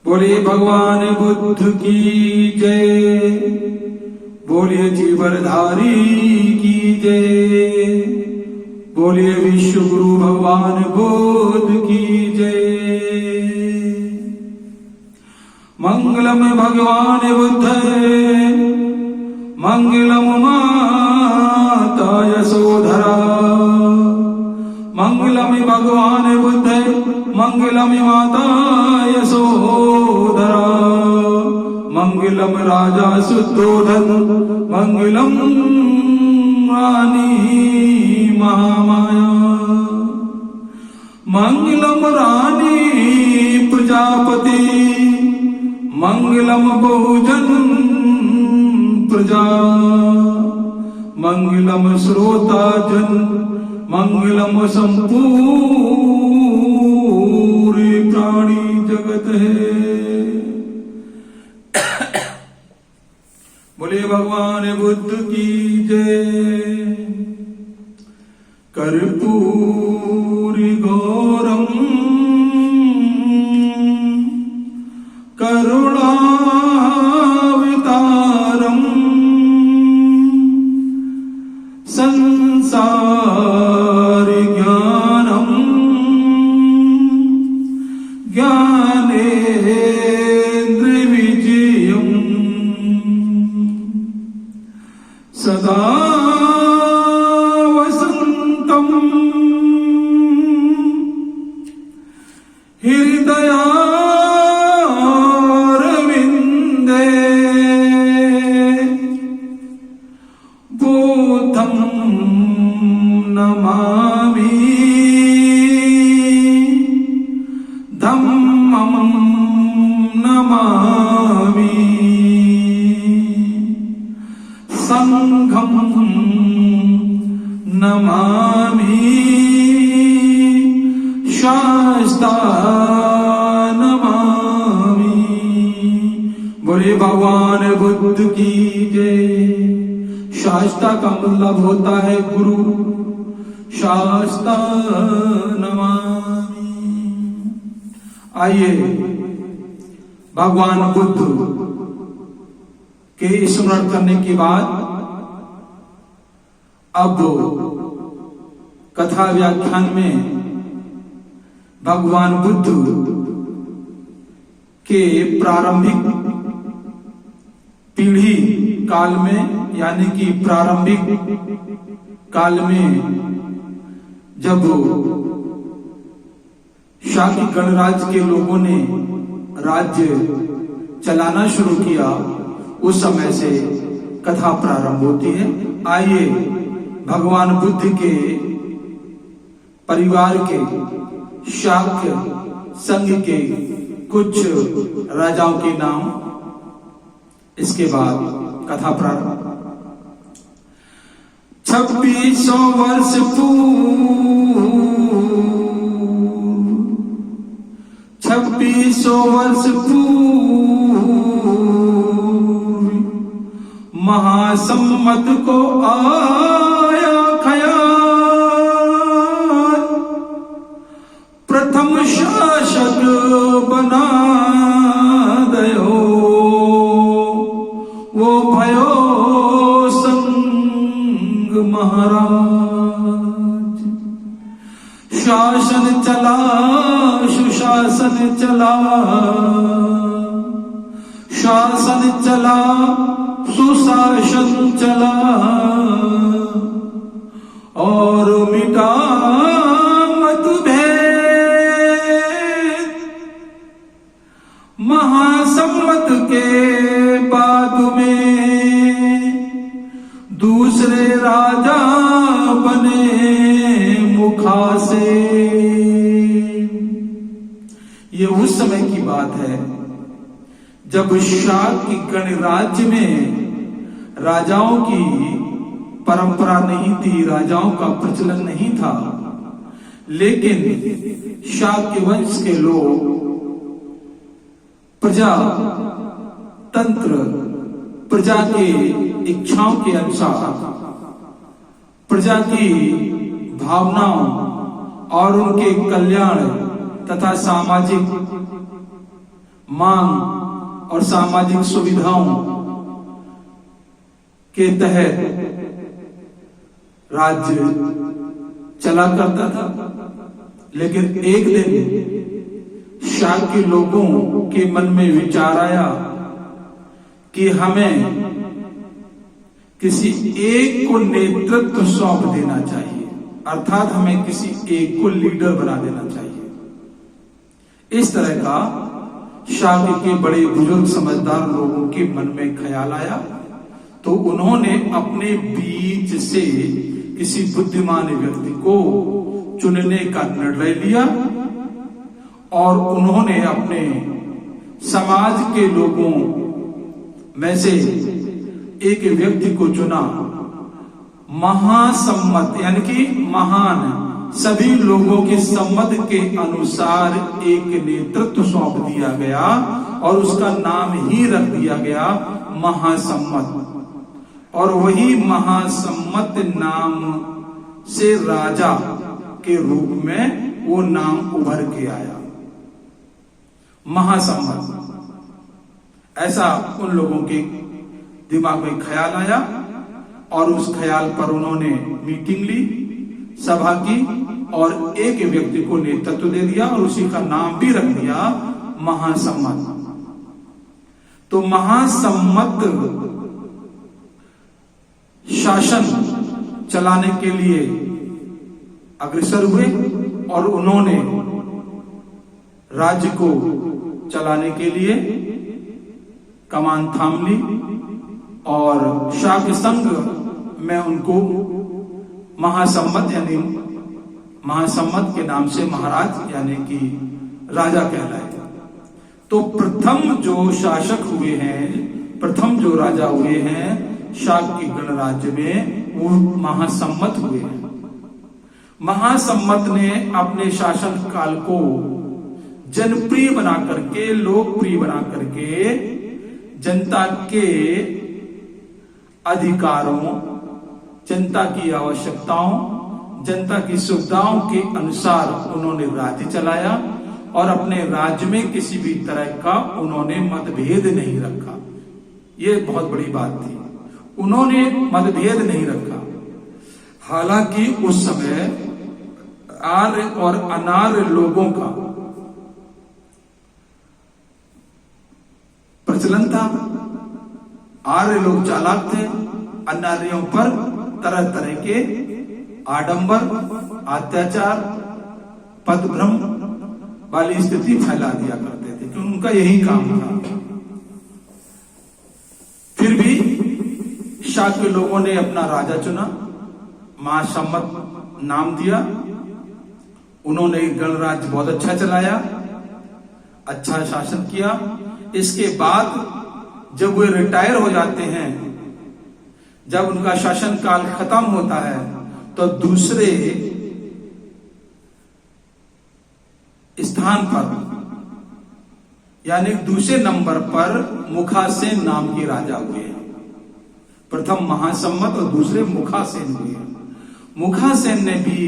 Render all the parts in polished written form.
बोलिए भगवान बुद्ध की जय, बोलिए जीवरधारी की जय, बोलिए विश्व गुरु भगवान बुद्ध की जय। मंगलम भगवान बुद्ध, मंगलम माता यशोधरा, मंगलम भगवान बुद्ध, मंगलम माता यशोधरा, मंगलम राजा शुद्धोधन, मंगलम रानी महामाया, मंगलम रानी प्रजापति, मंगलम बहुजन प्रजा, मंगलम श्रोता जन, मंगलम संपूर्ण प्राणी जगत है। बोले भगवान बुद्ध की जय। कर्पूरी गौरम करुणावतारम संसार ज्ञानम ज्ञानेन्द्र विजयम सदा वसंतम हृदया नमामि धम्मं नमामि संघं नमामि शास्ता नमामि। बोले भगवान बुद्ध की जय। शास्ता का मतलब होता है गुरु, शास्ता नमामि। आइए भगवान बुद्ध के स्मरण करने के बाद अब कथा व्याख्यान में भगवान बुद्ध के प्रारंभिक पीढ़ी काल में, यानी कि प्रारंभिक काल में जब शाक्य गणराज्य के लोगों ने राज्य चलाना शुरू किया, उस समय से कथा प्रारंभ होती है। आइए भगवान बुद्ध के परिवार के शाक्य संघ के कुछ राजाओं के नाम, इसके बाद कथा प्रारंभ। 2600 वर्ष पूर्व, 2600 वर्ष पूर्व महासम्मत को आया ख्याल, प्रथम शासक बना दयो, वो भयो संग महाराज। शासन चला सुशासन चला, शासन चला सुशासन चला, और मिटा मतभेद। महासम्मत के बाद में दूसरे राजा बने मुखा से। ये उस समय की बात है जब शाक्य गणराज्य में राजाओं की परंपरा नहीं थी, राजाओं का प्रचलन नहीं था, लेकिन शाक्य वंश के लोग प्रजा तंत्र, प्रजा के इच्छाओं के अनुसार, प्रजा की भावनाओं और उनके कल्याण तथा सामाजिक मांग और सामाजिक सुविधाओं के तहत राज्य चला करता था। लेकिन एक दिन शाक के लोगों के मन में विचार आया कि हमें किसी एक को नेतृत्व सौंप देना चाहिए, अर्थात हमें किसी एक को लीडर बना देना चाहिए। इस तरह का शाक के बड़े बुजुर्ग समझदार लोगों के मन में ख्याल आया, तो उन्होंने अपने बीच से किसी बुद्धिमान व्यक्ति को चुनने का निर्णय लिया और उन्होंने अपने समाज के लोगों में से एक व्यक्ति को चुना। महासम्मत यानी कि महान, सभी लोगों के सम्मत के अनुसार एक नेतृत्व सौंप दिया गया और उसका नाम ही रख दिया गया महासम्मत। और वही महासम्मत नाम से राजा के रूप में वो नाम उभर के आया, महासम्मत। ऐसा उन लोगों के दिमाग में ख्याल आया और उस ख्याल पर उन्होंने मीटिंग ली, सभा की और एक व्यक्ति को नेतृत्व दे दिया और उसी का नाम भी रख दिया महासम्मत। तो महासम्मत शासन चलाने के लिए अग्रसर हुए और उन्होंने राज्य को चलाने के लिए कमान थाम ली और शाक संघ में उनको महासम्मत यानी महासम्मत के नाम से महाराज यानी कि राजा कहलाए। तो प्रथम जो शासक हुए हैं, प्रथम जो राजा हुए हैं शाक के गणराज्य में, वो महासम्मत हुए हैं। महासम्मत ने अपने शासन काल को जनप्रिय बना करके, लोकप्रिय बना करके जनता के अधिकारों, जनता की आवश्यकताओं, जनता की सुविधाओं के अनुसार उन्होंने राज्य चलाया और अपने राज्य में किसी भी तरह का उन्होंने मतभेद नहीं रखा। ये बहुत बड़ी बात थी, उन्होंने मतभेद नहीं रखा। हालांकि उस समय आर्य और अनार्य लोगों का प्रचलन था। आर्य लोग चालाक थे, अनार्यों पर तरह तरह के आडंबर, अत्याचार, पदभ्रम वाली स्थिति फैला दिया करते थे, क्योंकि उनका यही काम था। फिर भी शाक के लोगों ने अपना राजा चुना, महासम्मत नाम दिया। उन्होंने गणराज्य बहुत अच्छा चलाया, अच्छा शासन किया। इसके बाद जब वे रिटायर हो जाते हैं, जब उनका शासन काल खत्म होता है, तो दूसरे स्थान पर यानी दूसरे नंबर पर मुखासेन नाम के राजा हुए हैं। प्रथम महासम्मत और दूसरे मुखासेन हुए। मुखासेन ने भी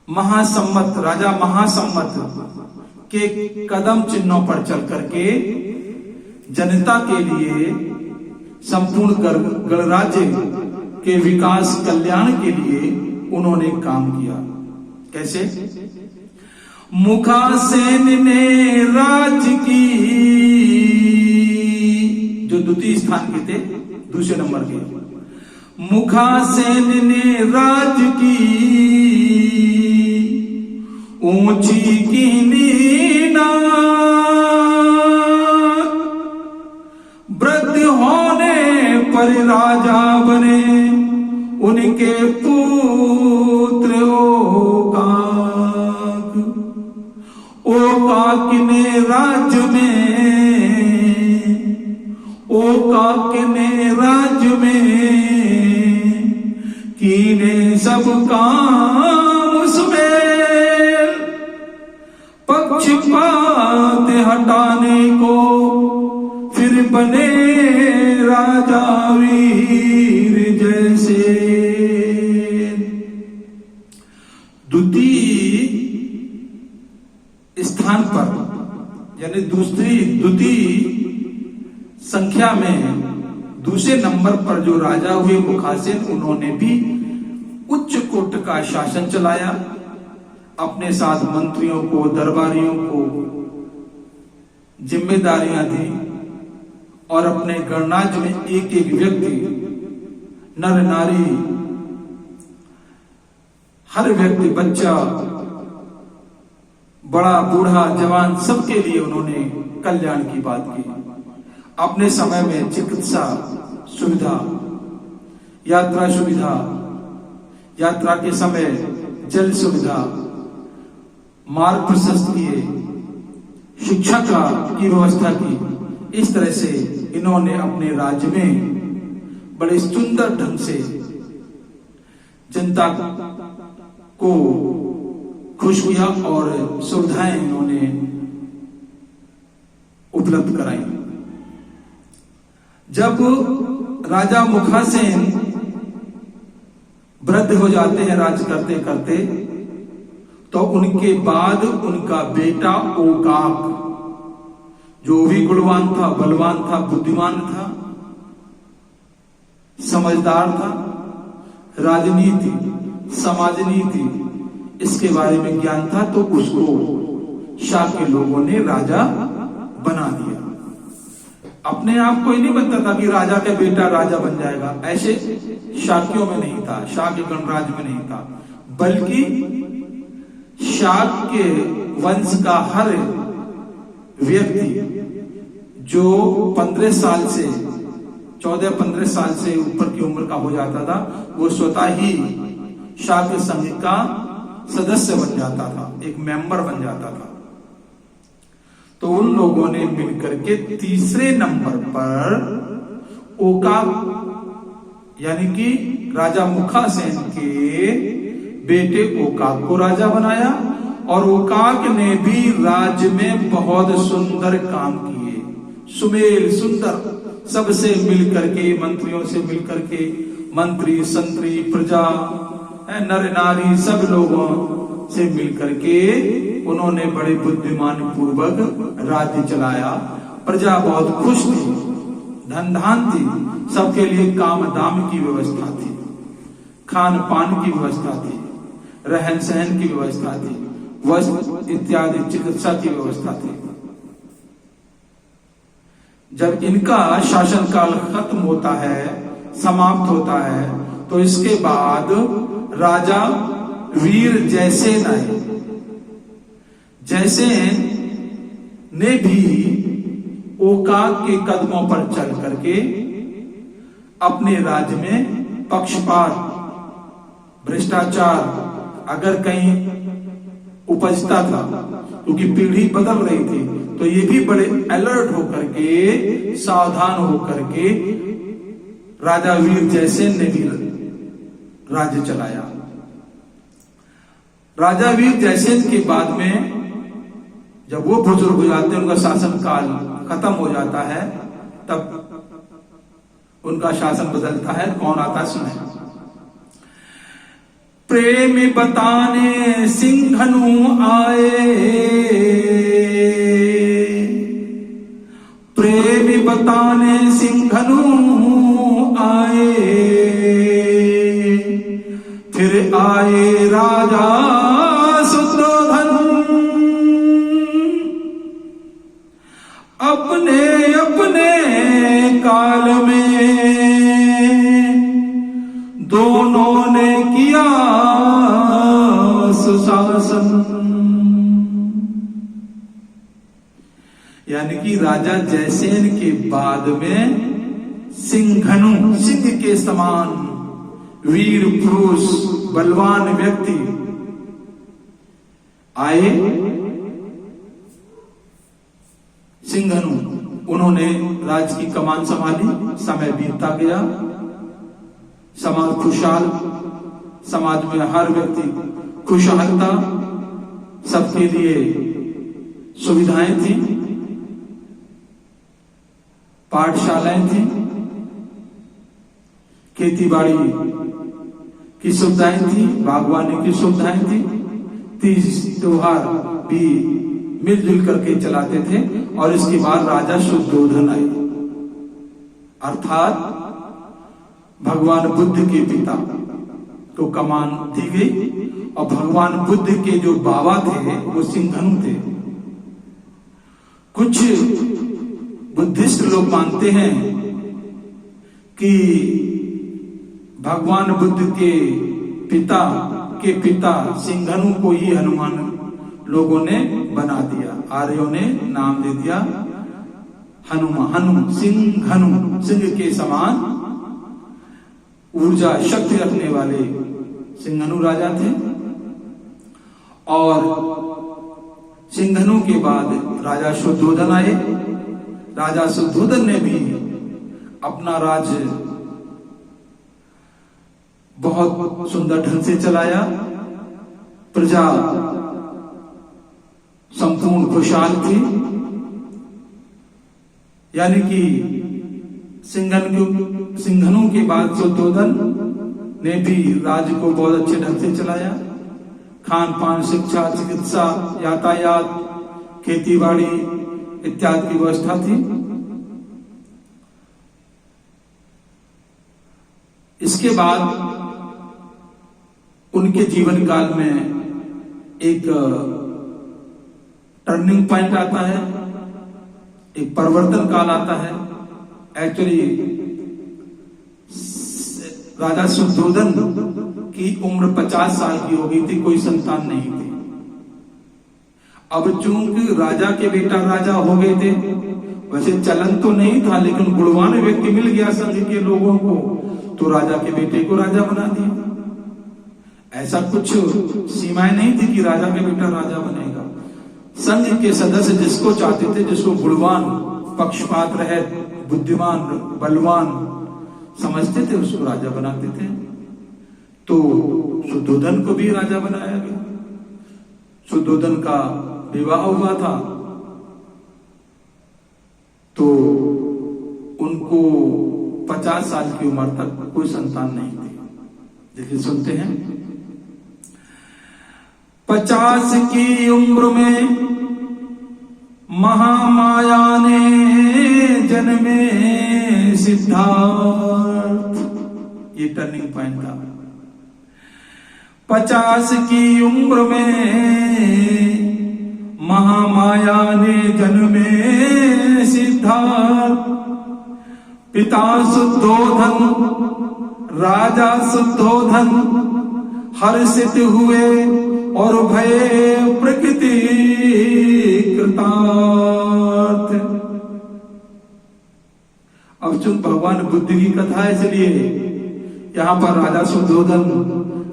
महासम्मत, राजा महासम्मत के कदम चिन्हों पर चल करके जनता के लिए, संपूर्ण गणराज्य के विकास कल्याण के लिए उन्होंने काम किया। कैसे? मुखासेन ने राज की, जो द्वितीय स्थान के थे, दूसरे नंबर के, मुखासेन ने राज की ऊंची की नीना, वृद्ध होने पर राजा बने उनके पुत्र ओकाक ने राज्य में, ओकाक ने राज्य में कीने सब काम उसमें, पक्षपात हटाने को फिर बने राजा वीर जैसे। द्वितीय स्थान पर यानी द्वितीय संख्या में दूसरे नंबर पर जो राजा हुए मुखासेन, उन्होंने भी उच्च कोट का शासन चलाया। अपने साथ मंत्रियों को, दरबारियों को जिम्मेदारियां दी और अपने गणराज्य में एक एक व्यक्ति, नर नारी, हर व्यक्ति, बच्चा, बड़ा बूढ़ा जवान, सबके लिए उन्होंने कल्याण की बात की। अपने समय में चिकित्सा सुविधा, यात्रा सुविधा, यात्रा के समय जल सुविधा, मार्ग प्रशस्त किए, शिक्षा की व्यवस्था की। इस तरह से इन्होंने अपने राज्य में बड़े सुंदर ढंग से जनता को खुश किया और सुविधाएं इन्होंने उपलब्ध कराई। जब राजा मुखासेन वृद्ध हो जाते हैं राज करते करते, तो उनके बाद उनका बेटा ओकाक, जो भी गुणवान था, बलवान था, बुद्धिमान था, समझदार था, राजनीति, समाजनीति इसके बारे में ज्ञान था, तो उसको शाक के लोगों ने राजा बना दिया। अपने आप कोई नहीं बनता था कि राजा का बेटा राजा बन जाएगा, ऐसे शाक्यों में नहीं था, शाक के गणराज्य में नहीं था, बल्कि शाक के वंश का हर व्यक्ति जो 15 साल से 14-15 साल से ऊपर की उम्र का हो जाता था, वो स्वतः ही शाक संघ का सदस्य बन जाता था, एक मेंबर बन जाता था। तो उन लोगों ने मिलकर के तीसरे नंबर पर ओकाक यानी कि राजा मुखासेन के बेटे ओकाक को राजा बनाया। और ओकाक ने भी राज्य में बहुत सुंदर काम किए, सुमेल सुंदर, सबसे मिलकर के, मंत्रियों से मिलकर के, मंत्री संतरी प्रजा, नर नारी, सब लोगों से मिलकर के उन्होंने बड़े बुद्धिमान पूर्वक राज्य चलाया। प्रजा बहुत खुश थी, धन धान थी, सबके लिए काम दाम की व्यवस्था थी, खान पान की व्यवस्था थी, रहन सहन की व्यवस्था थी, वस्त्र इत्यादि चिकित्सा की व्यवस्था थी। जब इनका शासनकाल खत्म होता है, समाप्त होता है, तो इसके बाद राजा वीर जयसेन आए। जयसेन ने भी ओकाक के कदमों पर चल करके अपने राज्य में पक्षपात, भ्रष्टाचार अगर कहीं उपजता था, क्योंकि पीढ़ी बदल रही थी, तो ये भी बड़े अलर्ट होकर के, सावधान होकर के राजा वीर जयसेन ने भी राज्य चलाया। राजा वीर जयसेन के बाद में जब वो बुजुर्ग हो जाते हैं, उनका शासन काल खत्म हो जाता है, तब उनका शासन बदलता है। कौन आता सुने। प्रेम बताने सिंघनु आए, प्रेम बताने सिंघनु आए, फिर आए राजा शत्रुघ्न, अपने अपने काल में दोनों ने किया सुशासन। यानी कि राजा जयसेन के बाद में सिंघनु, सिंह के समान वीर पुरुष, बलवान व्यक्ति आए। सिंघनु, उन्होंने राज्य की कमान संभाली। समय बीतता गया, समाज खुशहाल, समाज में हर व्यक्ति खुशहाल था, सबके लिए सुविधाएं थी, पाठशालाएं थी, खेती बाड़ी की सुविधाएं थी, बागवानी की सुविधाएं थी, तीज त्योहार भी मिलजुल करके चलाते थे। और इसके बाद राजा शुद्धोधन आए, अर्थात भगवान बुद्ध के पिता को कमान दी गई। और भगवान बुद्ध के जो बाबा थे वो सिंघनु थे। कुछ बुद्धिस्ट लोग मानते हैं कि भगवान बुद्ध के पिता सिंघनु को ही हनुमान लोगों ने बना दिया, आर्यों ने नाम दे दिया हनु सिंघनु, सिंह के समान ऊर्जा शक्ति रखने वाले सिंघनु राजा थे। और सिंघनु के बाद राजा शुद्धोधन आए। राजा शुद्धोधन ने भी अपना राज्य बहुत सुंदर ढंग से चलाया। प्रजा संपूर्ण खुशहाल थी, यानी कि सिंघनु के बाद शुद्धोधन ने भी राज्य को बहुत अच्छे ढंग से चलाया। खान पान, शिक्षा, चिकित्सा, यातायात, खेतीबाड़ी इत्यादि की व्यवस्था थी। इसके बाद उनके जीवन काल में एक टर्निंग पॉइंट आता है, एक परिवर्तन काल आता है। एक्चुअली राजा शुद्धोधन की उम्र 50 साल की हो गई थी, कोई संतान नहीं थी। अब चूंकि राजा के बेटा राजा हो गए थे, वैसे चलन तो नहीं था, लेकिन गुणवान व्यक्ति मिल गया संघ के लोगों को, तो राजा के बेटे को राजा बना दिया। ऐसा कुछ सीमाएं नहीं थी कि राजा के बेटा राजा बनेगा। संघ के सदस्य जिसको चाहते थे, जिसको गुणवान, पक्षपात रहित, बुद्धिमान, बलवान समझते थे, उसको राजा बनाते थे। तो शुद्धोधन को भी राजा बनाया गया। शुद्धोधन का विवाह हुआ था, तो उनको 50 साल की उम्र तक कोई संतान नहीं थी। देखिए, सुनते हैं। 50 की उम्र में महामाया ने जन्मे सिद्धार्थ। ये टर्निंग पॉइंट था। 50 की उम्र में महामाया ने जन्मे सिद्धार्थ। पिता शुद्धोधन, राजा शुद्धोधन हर्षित हुए और भये प्रकृति कृतार्थ। अब चूंकि भगवान बुद्ध की कथा है, इसलिए यहाँ पर राजा शुद्धोधन,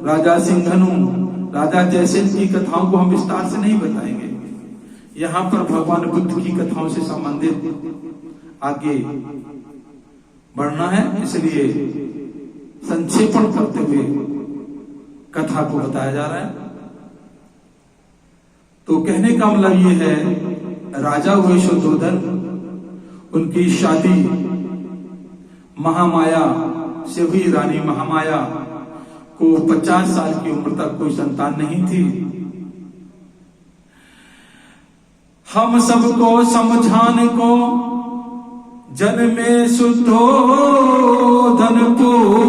राजा सिंघनु, राजा जयसेन की कथाओं को हम विस्तार से नहीं बताएंगे। यहाँ पर भगवान बुद्ध की कथाओं से संबंधित आगे बढ़ना है, इसलिए संक्षेपण करते हुए कथा को बताया जा रहा है। तो कहने का मतलब ये है, राजा हुए शुद्धोधन, उनकी शादी महामाया से हुई। रानी महामाया को 50 साल की उम्र तक कोई संतान नहीं थी। हम सबको समझाने को जन्मे शुद्धोधन पुत्र,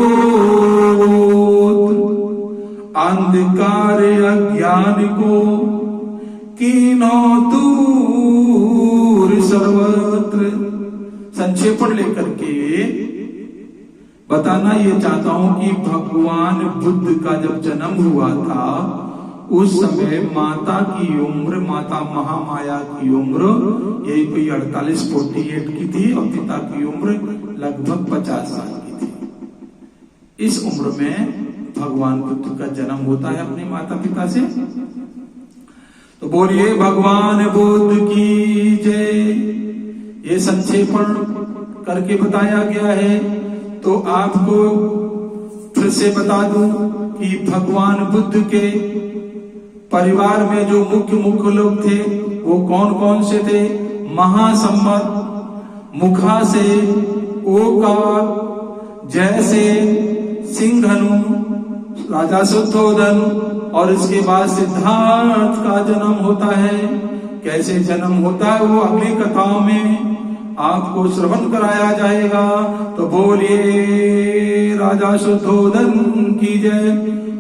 अंधकार अज्ञान को कीनो दूर सर्वत्र। संक्षेपण लेकर के बताना ये चाहता हूं कि भगवान बुद्ध का जब जन्म हुआ था, उस समय माता की उम्र, माता महामाया की उम्र यही कोई 48 की थी, और पिता की उम्र लगभग 50 साल की थी। इस उम्र में भगवान बुद्ध का जन्म होता है अपने माता पिता से। तो बोलिए भगवान बुद्ध की जय। ये संक्षेपण करके बताया गया है। तो आपको फिर से बता दूं कि भगवान बुद्ध के परिवार में जो मुख्य लोग थे वो कौन कौन से थे? महासम्मत, मुखा से, ओकार, जैसे, सिंघनु, राजा शुद्धोधन, और इसके बाद सिद्धार्थ का जन्म होता है। कैसे जन्म होता है वो अगली कथाओं में आपको श्रवण कराया जाएगा। तो बोलिए राजा शुद्धोधन की जय,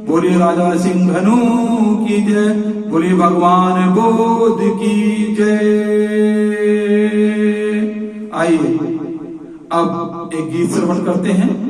बोलिए राजा सिंघनु की जय, बोलिए भगवान बोध की जय। आइए अब एक गीत श्रवण करते हैं।